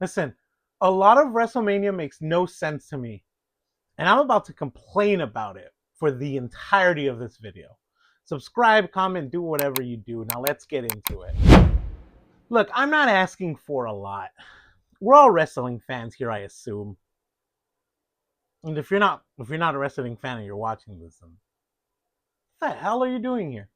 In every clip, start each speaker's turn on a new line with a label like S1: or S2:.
S1: Listen, a lot of WrestleMania makes no sense to me, and I'm about to complain about it for the entirety of this video. Subscribe, comment, do whatever you do. Now let's get into it. Look, I'm not asking for a lot. We're all wrestling fans here, I assume. And if you're not a wrestling fan and you're watching this, then what the hell are you doing here?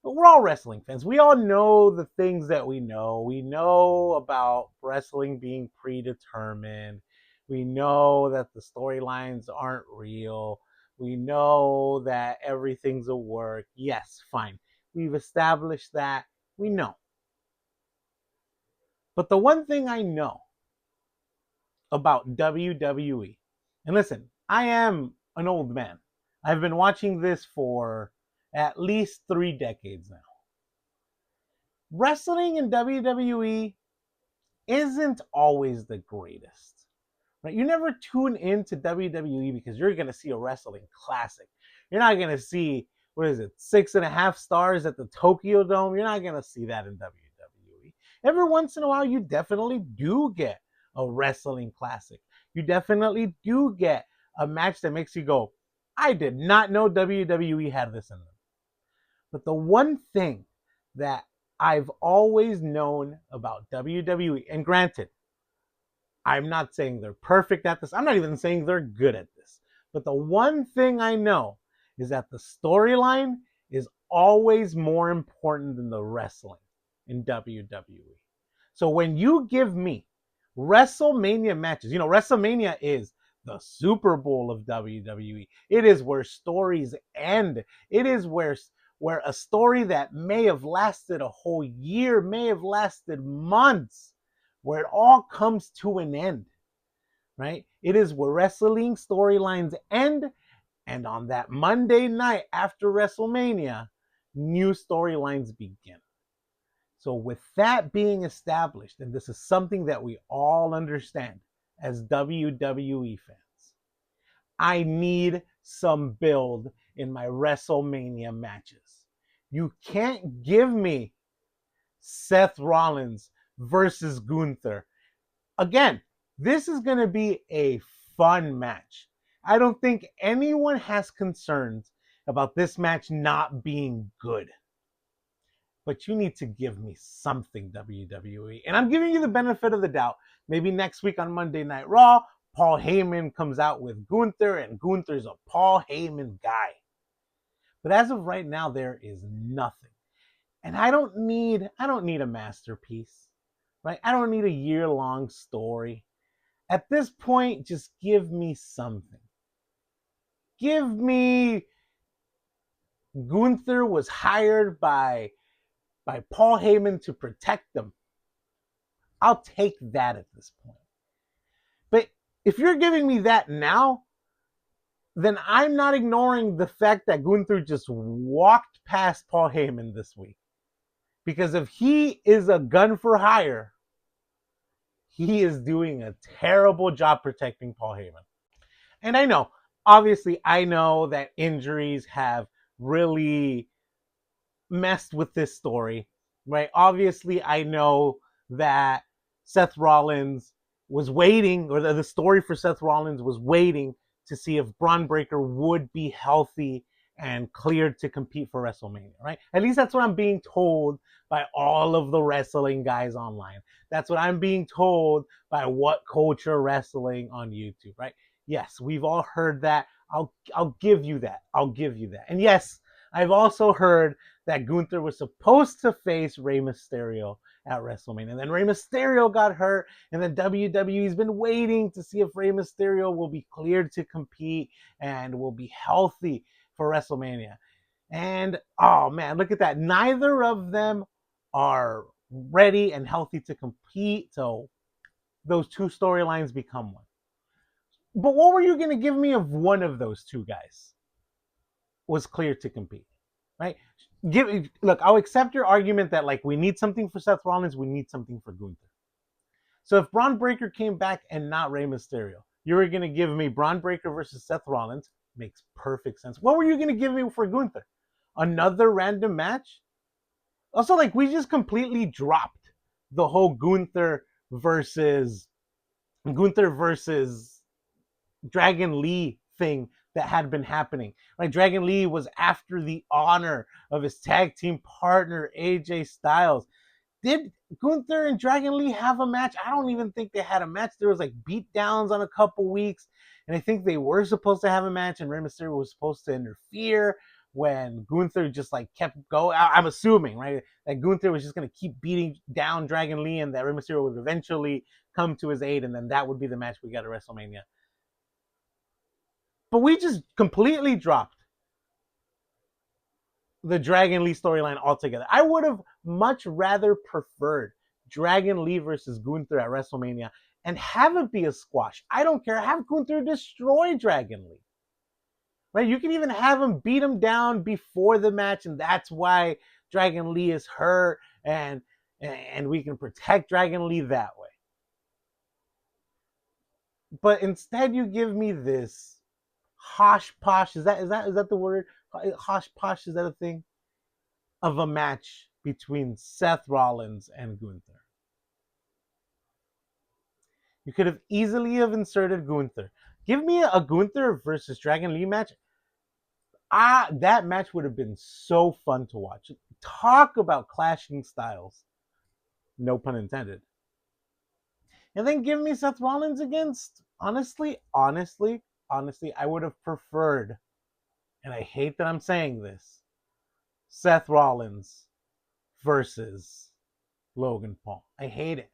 S1: But we're all wrestling fans. We all know the things that we know. We know about wrestling being predetermined. We know that the storylines aren't real. We know that everything's a work. Yes, fine. We've established that. We know. But the one thing I know about WWE, and listen, I am an old man. I've been watching this for at least 3 decades now. Wrestling in WWE isn't always the greatest. Right? You never tune into WWE because you're going to see a wrestling classic. You're not going to see, what is it, 6.5 stars at the Tokyo Dome. You're not going to see that in WWE. Every once in a while, you definitely do get a wrestling classic. You definitely do get a match that makes you go, I did not know WWE had this in them. But the one thing that I've always known about WWE, and granted, I'm not saying they're perfect at this. I'm not even saying they're good at this. But the one thing I know is that the storyline is always more important than the wrestling in WWE. So when you give me WrestleMania matches, WrestleMania is the Super Bowl of WWE. It is where stories end. It is where a story that may have lasted a whole year, may have lasted months, where it all comes to an end, right? It is where wrestling storylines end, and on that Monday night after WrestleMania, new storylines begin. So, with that being established, and this is something that we all understand as WWE fans, I need some build in my WrestleMania matches. You can't give me Seth Rollins versus Gunther. Again, this is going to be a fun match. I don't think anyone has concerns about this match not being good. But you need to give me something, WWE. And I'm giving you the benefit of the doubt. Maybe next week on Monday Night Raw, Paul Heyman comes out with Gunther, and Gunther's a Paul Heyman guy. But as of right now, there is nothing. And I don't need a masterpiece, right? I don't need a year-long story. At this point, just give me something. Give me Gunther was hired by Paul Heyman to protect them. I'll take that at this point. But if you're giving me that now, then I'm not ignoring the fact that Gunther just walked past Paul Heyman this week. Because if he is a gun for hire, he is doing a terrible job protecting Paul Heyman. And obviously, I know that injuries have really messed with this story, right? Obviously, I know that Seth Rollins was waiting, or the story for Seth Rollins was waiting to see if Braun Breaker would be healthy and cleared to compete for WrestleMania, right? At least that's what I'm being told by all of the wrestling guys online. That's what I'm being told by What Culture Wrestling on YouTube, right? Yes, we've all heard that. I'll give you that. I'll give you that. And yes, I've also heard that Gunther was supposed to face Rey Mysterio at WrestleMania. And then Rey Mysterio got hurt, and then WWE's been waiting to see if Rey Mysterio will be cleared to compete and will be healthy for WrestleMania. And oh man, look at that. Neither of them are ready and healthy to compete. So those two storylines become one. But what were you going to give me if one of those two guys was cleared to compete? Right? Look, I'll accept your argument that like we need something for Seth Rollins, we need something for Gunther. So if Braun Breaker came back and not Rey Mysterio, you were going to give me Braun Breaker versus Seth Rollins. Makes perfect sense. What were you going to give me for Gunther? Another random match? Also, like we just completely dropped the whole Gunther versus Gunther versus Dragon Lee thing that had been happening. Right, Dragon Lee was after the honor of his tag team partner AJ Styles. Did Gunther and Dragon Lee have a match? I don't even think they had a match. There was like beat downs on a couple weeks, and I think they were supposed to have a match, and Rey Mysterio was supposed to interfere when Gunther just like kept going. I'm assuming, right, that Gunther was just going to keep beating down Dragon Lee, and that Rey Mysterio would eventually come to his aid, and then that would be the match we got at WrestleMania. But we just completely dropped the Dragon Lee storyline altogether. I would have much rather preferred Dragon Lee versus Gunther at WrestleMania and have it be a squash. I don't care. Have Gunther destroy Dragon Lee. Right? You can even have him beat him down before the match, and that's why Dragon Lee is hurt, and we can protect Dragon Lee that way. But instead, you give me this hosh posh. Is that the word? Hosh posh, is that a thing? Of a match between Seth Rollins and Gunther. You could have easily have inserted Gunther. Give me a Gunther versus Dragon Lee match. That match would have been so fun to watch. Talk about clashing styles. No pun intended. And then give me Seth Rollins against, honestly, I would have preferred, and I hate that I'm saying this, Seth Rollins versus Logan Paul. I hate it.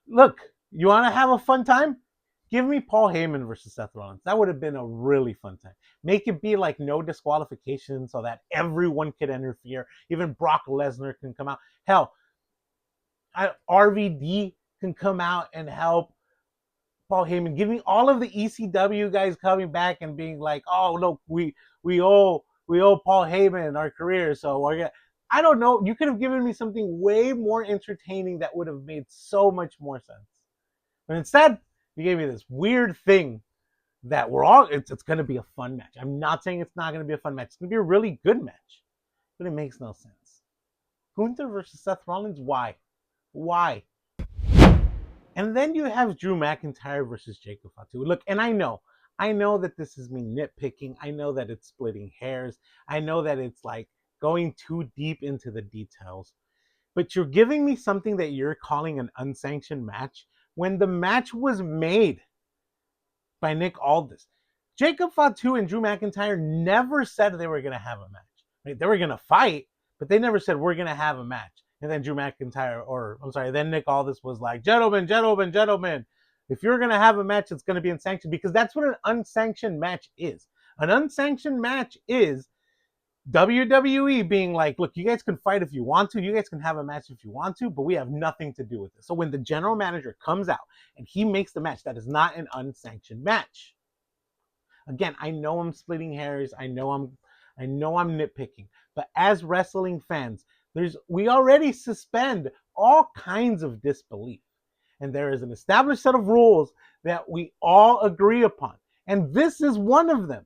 S1: Look, you want to have a fun time? Give me Paul Heyman versus Seth Rollins. That would have been a really fun time. Make it be like no disqualification so that everyone could interfere. Even Brock Lesnar can come out. Hell, RVD can come out and help Paul Heyman. Give me all of the ECW guys coming back and being like, "Oh, look, we owe Paul Heyman our career, so we're gonna." I don't know. You could have given me something way more entertaining that would have made so much more sense. But instead, you gave me this weird thing that it's going to be a fun match. I'm not saying it's not going to be a fun match. It's going to be a really good match, but it makes no sense. Gunther versus Seth Rollins, why? Why? And then you have Drew McIntyre versus Jacob Fatu. Look, and I know that this is me nitpicking. I know that it's splitting hairs. I know that it's like going too deep into the details. But you're giving me something that you're calling an unsanctioned match when the match was made by Nick Aldis. Jacob Fatu and Drew McIntyre never said they were going to have a match. Right? They were going to fight, but they never said we're going to have a match. And then then Nick Aldis was like, gentlemen, if you're going to have a match, it's going to be unsanctioned, because that's what an unsanctioned match is. An unsanctioned match is WWE being like, look, you guys can fight if you want to. You guys can have a match if you want to, but we have nothing to do with it. So when the general manager comes out and he makes the match, that is not an unsanctioned match. Again, I know I'm splitting hairs. I know I'm nitpicking. But as wrestling fans, we already suspend all kinds of disbelief. And there is an established set of rules that we all agree upon. And this is one of them.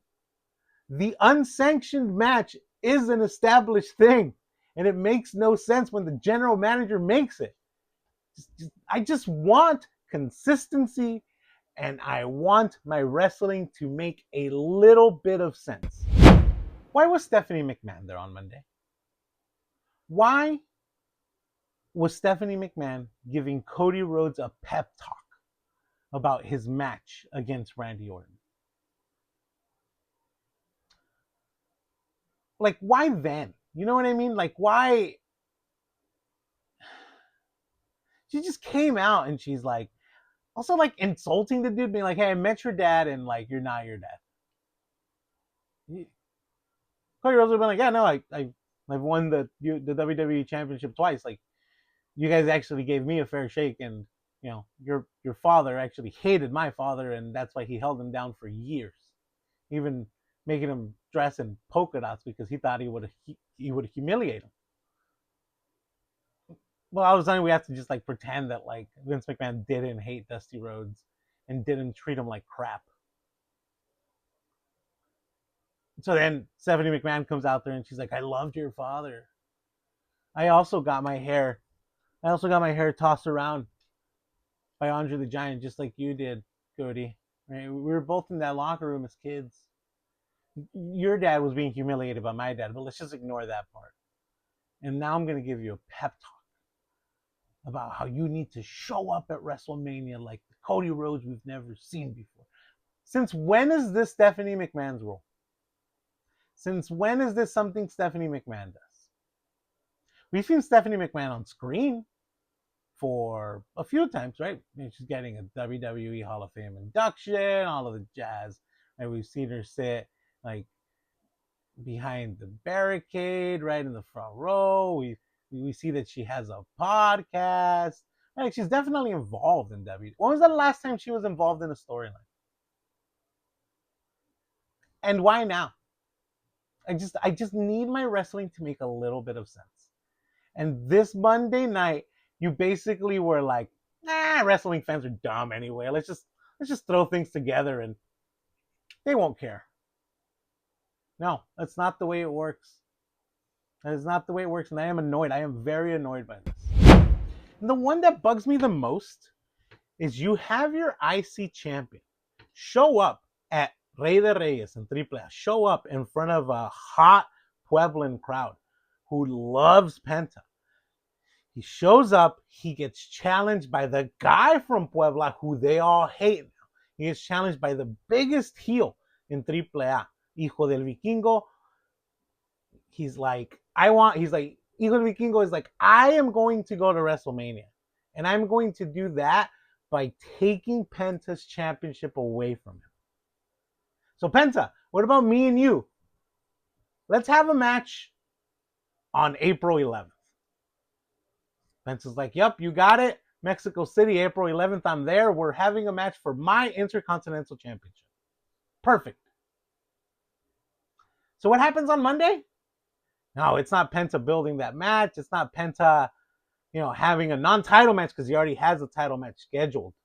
S1: The unsanctioned match is an established thing, and it makes no sense when the general manager makes it. I just want consistency, and I want my wrestling to make a little bit of sense. Why was Stephanie McMahon there on Monday? Why was Stephanie McMahon giving Cody Rhodes a pep talk about his match against Randy Orton? Like, why then? You know what I mean? Like, why? She just came out and she's like, also like insulting the dude, being like, hey, I met your dad, and like, you're not your dad. Cody Rhodes would have been like, yeah, no, I've won the WWE championship twice. Like, you guys actually gave me a fair shake, and your father actually hated my father, and that's why he held him down for years, even making him dress in polka dots because he thought he would humiliate him. Well, all of a sudden we have to just like pretend that like Vince McMahon didn't hate Dusty Rhodes and didn't treat him like crap. So then Stephanie McMahon comes out there and she's like, I loved your father. I also got my hair tossed around by Andre the Giant, just like you did, Cody. Right? We were both in that locker room as kids. Your dad was being humiliated by my dad, but let's just ignore that part. And now I'm going to give you a pep talk about how you need to show up at WrestleMania like the Cody Rhodes we've never seen before. Since when is this Stephanie McMahon's role? Since when is this something Stephanie McMahon does? We've seen Stephanie McMahon on screen for a few times, right? She's getting a WWE Hall of Fame induction, all of the jazz. And we've seen her sit like behind the barricade, right in the front row. We see that she has a podcast. Like she's definitely involved in WWE. When was the last time she was involved in a storyline? And why now? I just need my wrestling to make a little bit of sense. And this Monday night, you basically were like, wrestling fans are dumb anyway. Let's just throw things together and they won't care. No, that's not the way it works. That is not the way it works, and I am annoyed. I am very annoyed by this. And the one that bugs me the most is you have your IC champion show up at Rey de Reyes and Triple A, show up in front of a hot Pueblan crowd who loves Penta. He shows up, he gets challenged by the guy from Puebla who they all hate now. He gets challenged by the biggest heel in Triple A, Hijo del Vikingo. He's like, Hijo del Vikingo is like, I am going to go to WrestleMania. And I'm going to do that by taking Penta's championship away from him. So Penta, what about me and you? Let's have a match on April 11th. Penta's like, yep, you got it. Mexico City, April 11th, I'm there. We're having a match for my Intercontinental Championship. Perfect. So what happens on Monday? No, it's not Penta building that match. It's not Penta, having a non-title match because he already has a title match scheduled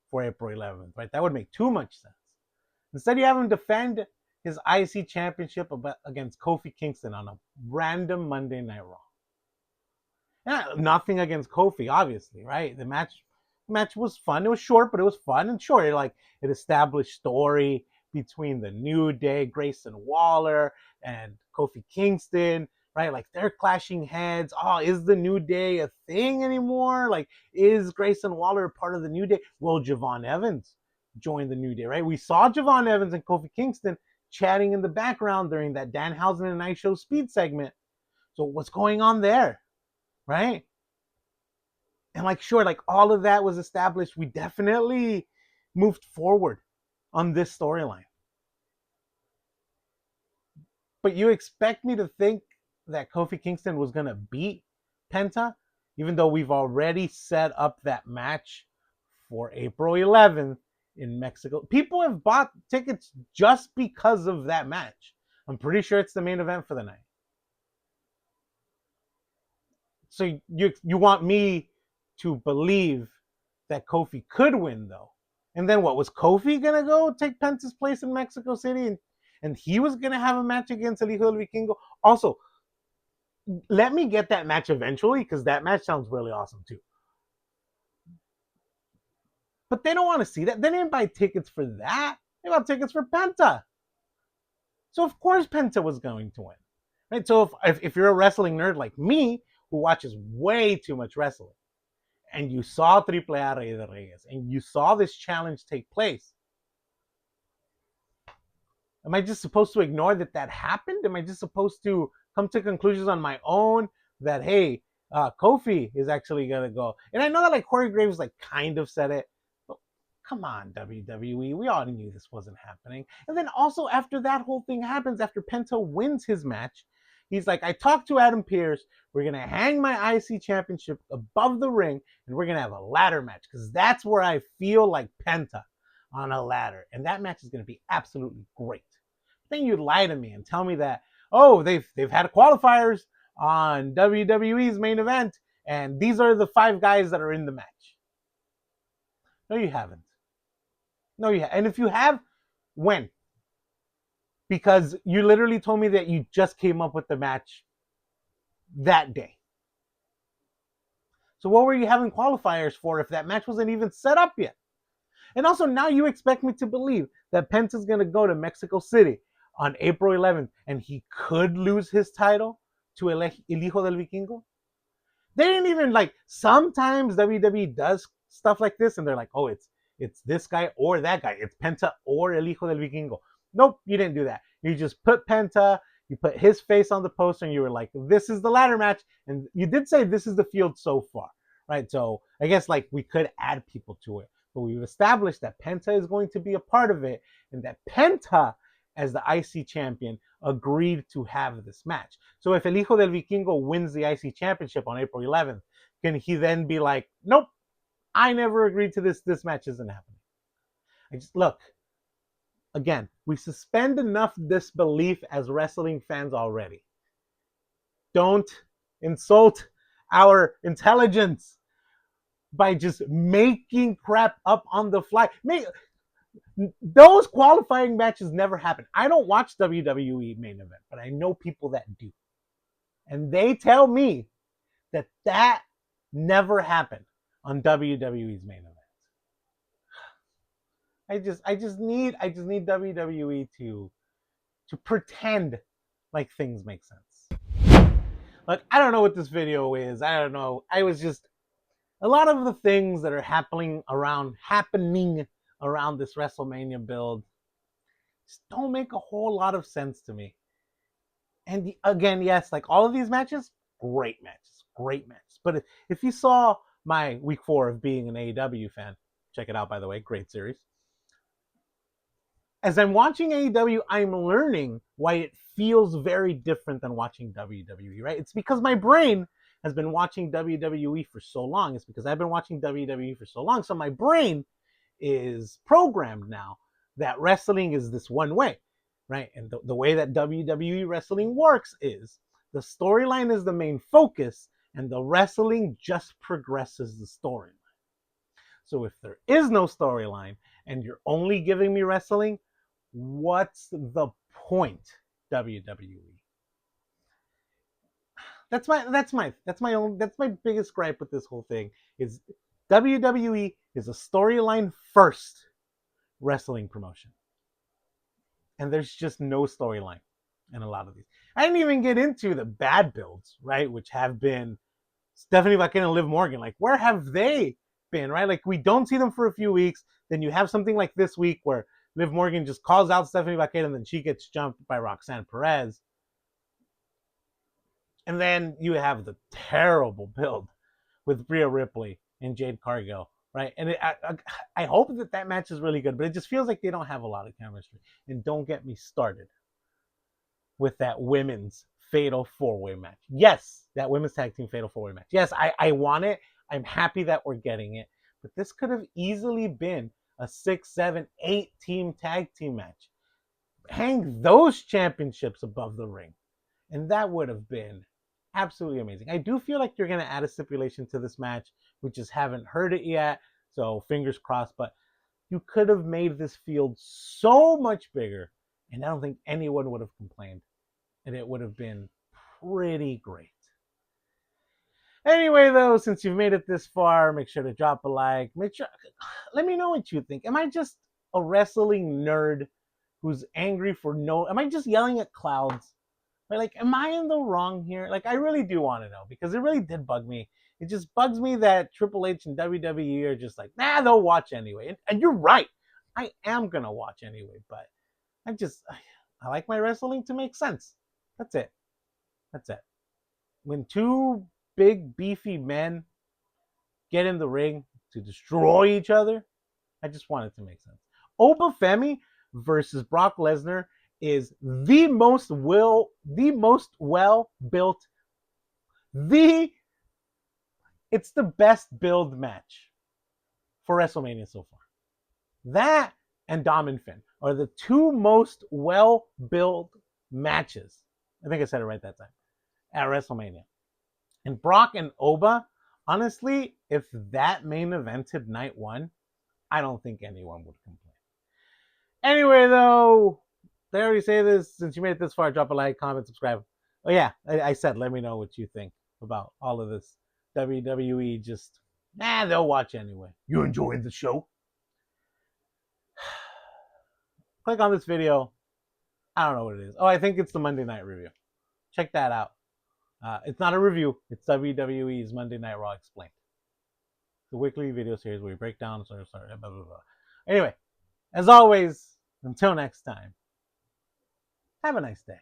S1: for April 11th, right? That would make too much sense. Instead, you have him defend his IC championship against Kofi Kingston on a random Monday Night Raw. Nothing against Kofi, obviously, right? The match was fun. It was short, but it was fun and short. It established story between the New Day, Grayson Waller, and Kofi Kingston, right? Like they're clashing heads. Oh, is the New Day a thing anymore? Like, is Grayson Waller part of the New Day? Will Javon Evans join the New Day, right? We saw Javon Evans and Kofi Kingston chatting in the background during that Danhausen and I Show Speed segment. So what's going on there, right? And all of that was established. We definitely moved forward on this storyline. But you expect me to think that Kofi Kingston was going to beat Penta, even though we've already set up that match for April 11th in Mexico. People have bought tickets just because of that match. I'm pretty sure it's the main event for the night. So you want me to believe that Kofi could win, though. And then what? Was Kofi going to go take Penta's place in Mexico City? And he was going to have a match against El Hijo del Vikingo? Also, let me get that match eventually, because that match sounds really awesome, too. But they don't want to see that. They didn't buy tickets for that. They bought tickets for Penta. So, of course, Penta was going to win. Right? So, if you're a wrestling nerd like me, who watches way too much wrestling, and you saw Triple A Rey de Reyes, and you saw this challenge take place, am I just supposed to ignore that happened? Am I just supposed to come to conclusions on my own that, hey, Kofi is actually going to go? And I know that Corey Graves kind of said it, but come on, WWE. We all knew this wasn't happening. And then also after that whole thing happens, after Penta wins his match, he's like, I talked to Adam Pearce. We're going to hang my IC championship above the ring, and we're going to have a ladder match because that's where I feel like Penta on a ladder. And that match is going to be absolutely great. Then you lie to me and tell me that, oh, they've had qualifiers on WWE's main event, and these are the 5 guys that are in the match. No, you haven't. No, you haven't. And if you have, when? Because you literally told me that you just came up with the match that day. So what were you having qualifiers for if that match wasn't even set up yet? And also now you expect me to believe that Penta's going to go to Mexico City on April 11th and he could lose his title to El Hijo del Vikingo? They didn't even like. Sometimes WWE does stuff like this, and they're like, "Oh, it's this guy or that guy. It's Penta or El Hijo del Vikingo." Nope, you didn't do that. You just put Penta. You put his face on the poster, and you were like, "This is the ladder match." And you did say this is the field so far, right? So I guess like we could add people to it, but we've established that Penta is going to be a part of it, and that Penta, as the IC champion, agreed to have this match. So if El Hijo del Vikingo wins the IC championship on April 11th, can he then be like, nope, I never agreed to this. This match isn't happening. I just look, again, we suspend enough disbelief as wrestling fans already. Don't insult our intelligence by just making crap up on the fly. Those qualifying matches never happen. I don't watch WWE main event, but I know people that do. And they tell me that that never happened on WWE's main event. I just need WWE to pretend like things make sense. Like, I don't know what this video is. I don't know. I was just a lot of the things that are happening around this WrestleMania build just don't make a whole lot of sense to me. And again, yes, like all of these matches, great matches, great matches. But if you saw my week 4 of being an AEW fan, check it out, by the way, great series. As I'm watching AEW, I'm learning why it feels very different than watching WWE, right? It's because my brain has been watching WWE for so long. It's because I've been watching WWE for so long. So my brain is programmed now that wrestling is this one way, right? And the way that WWE wrestling works is the storyline is the main focus and the wrestling just progresses the storyline. So if there is no storyline and you're only giving me wrestling, what's the point, WWE? That's my biggest gripe with this whole thing is WWE is a storyline first wrestling promotion. And there's just no storyline in a lot of these. I didn't even get into the bad builds, right? Which have been Stephanie Vaquero and Liv Morgan. Like, where have they been, right? Like, we don't see them for a few weeks. Then you have something like this week where Liv Morgan just calls out Stephanie Vaquero and then she gets jumped by Roxanne Perez. And then you have the terrible build with Rhea Ripley and Jade Cargill, right? And I hope that match is really good, but it just feels like they don't have a lot of chemistry. And don't get me started with that women's fatal 4-way match. Yes, that women's tag team fatal 4-way match. Yes, I want it. I'm happy that we're getting it. But this could have easily been a 6, 7, 8 team tag team match. Hang those championships above the ring. And that would have been absolutely amazing. I do feel like you're going to add a stipulation to this match. We just haven't heard it yet. So fingers crossed. But you could have made this field so much bigger. And I don't think anyone would have complained. And it would have been pretty great. Anyway, though, since you've made it this far, make sure to drop a like. Let me know what you think. Am I just a wrestling nerd who's angry for am I just yelling at clouds? Like, am I in the wrong here? Like, I really do want to know because it really did bug me. It just bugs me that Triple H and WWE are just like, nah, they'll watch anyway. And you're right. I am going to watch anyway, but I like my wrestling to make sense. That's it. When two big, beefy men get in the ring to destroy each other, I just want it to make sense. Oba Femi versus Brock Lesnar is the most well built, it's the best build match for WrestleMania so far. That and Dom and Finn are the two most well built matches. I think I said it right that time at WrestleMania. And Brock and Oba, honestly, if that main evented night 1, I don't think anyone would complain. Anyway, though, they already say this. Since you made it this far, drop a like, comment, subscribe. Oh, yeah, I said let me know what you think about all of this WWE just, they'll watch anyway. You enjoyed the show? Click on this video. I don't know what it is. Oh, I think it's the Monday Night Review. Check that out. It's not a review. It's WWE's Monday Night Raw Explained. The weekly video series where we break down, blah, blah, blah. Anyway, as always, until next time, have a nice day.